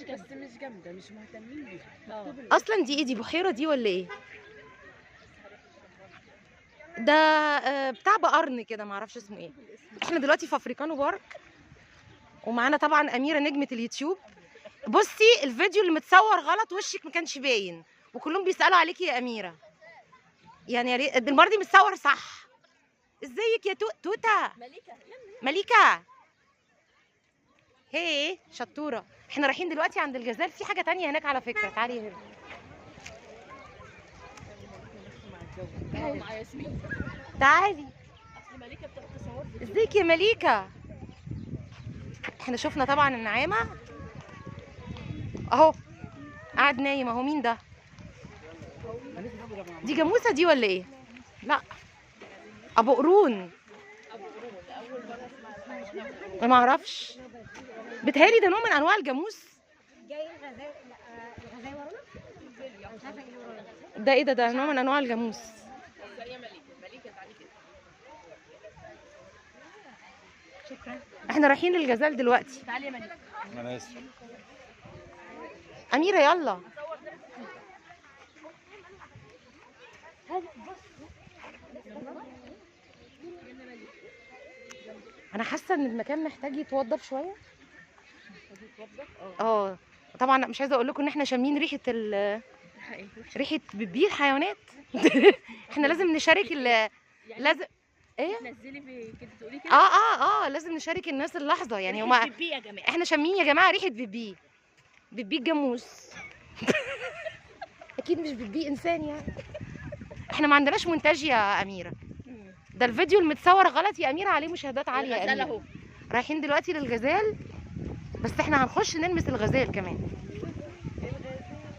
بس مش جامده، مش مهتمين بيها. اصلا دي ايه؟ دي بحيره دي ولا ايه؟ ده بتاع بقرن كده، معرفش اسمه ايه. احنا دلوقتي في افريكانو بارك، ومعانا طبعا اميره نجمه اليوتيوب. بصي الفيديو اللي متصور غلط وشك ما كانش باين، وكلهم بيسالوا عليكي يا اميره. يعني يا ريت المره دي متصور صح. ازيك يا توته؟ مليكه. هي شطوره. احنا رايحين دلوقتي عند الجزال. في حاجه تانية هناك على فكره، تعالي هنا. مع ياسمين. تعالي. اصل مليكه بتاخد تصور. ازيك يا مليكه؟ احنا شفنا طبعا النعامه اهو قاعد نايم اهو. مين ده؟ دي جاموسه دي ولا ايه؟ لا ابو قرون. انا ما اعرفش، بتهيألي ده نوع من انواع الجاموس. ده ايه ده نوع من انواع الجاموس. شكرا. احنا رايحين للجزال دلوقتي. تعالي يا مليكه. انا اسف. اميره يلا. انا حاسه ان المكان محتاج يتوضب شويه. طبعا مش عايزه اقول لكم ان احنا شامين ريحه ريحه بيبي الحيوانات. احنا لازم نشارك لازم ايه تنزلي كده تقولي كده. لازم نشارك الناس اللحظه يعني. هما بيبي يا جماعه. احنا شامين يا جماعه ريحه بيبي الجاموس. اكيد مش بيبي انسان يعني. احنا ما عندناش مونتاج يا اميره. ده الفيديو المتصور غلط يا اميره، عليه مشاهدات عاليه يا اميره. اهو. رايحين دلوقتي للغزال، بس احنا هنخش نلمس الغزال كمان.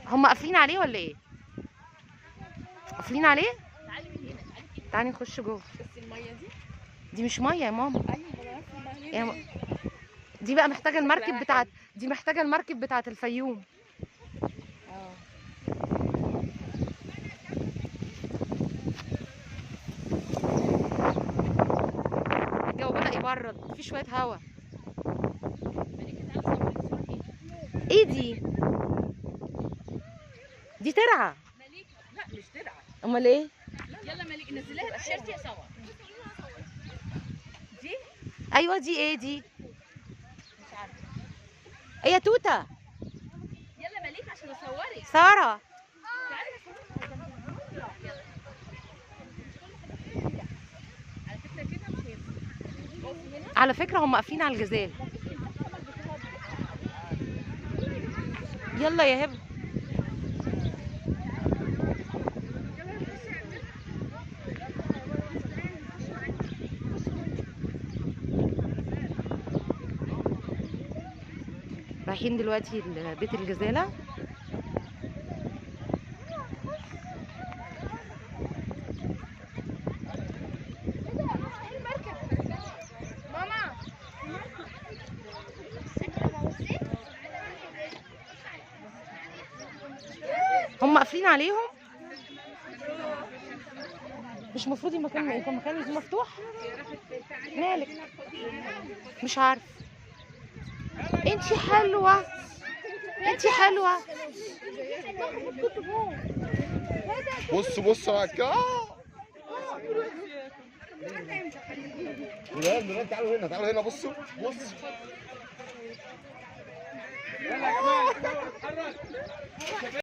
هم قافلين عليه ولا ايه؟ قافلين عليه؟ تعالي من هنا. تعالي نخش جوه. بس الميه دي مش ميه يا ماما. ايوه دي بقى محتاجه المركب بتاعت، دي محتاجه المركب بتاعت الفيوم. الجو بدأ يبرد، في شويه هوا. ايه دي؟ دي ترعه. مليكه. لا مش ترعه. امال ايه؟ يلا مليكه نزليها التيشيرت يا صور. دي ايوه دي ايه دي؟ مش عارفه. ايه يا توته؟ يلا مليكه عشان اصورك. ساره. تعالي يلا. على فكره كده مش هينفع. على فكره هم قافلين على الجزال. يلا يا هبه. رايحين دلوقتي لبيت الجزالة. هم قافلين عليهم. مش المفروض المكان يكون مفتوح؟ مالك؟ مش عارف. انتي حلوة، انتي حلوة. بص على لا تعالوا هنا بصوا. يلا يا جماعه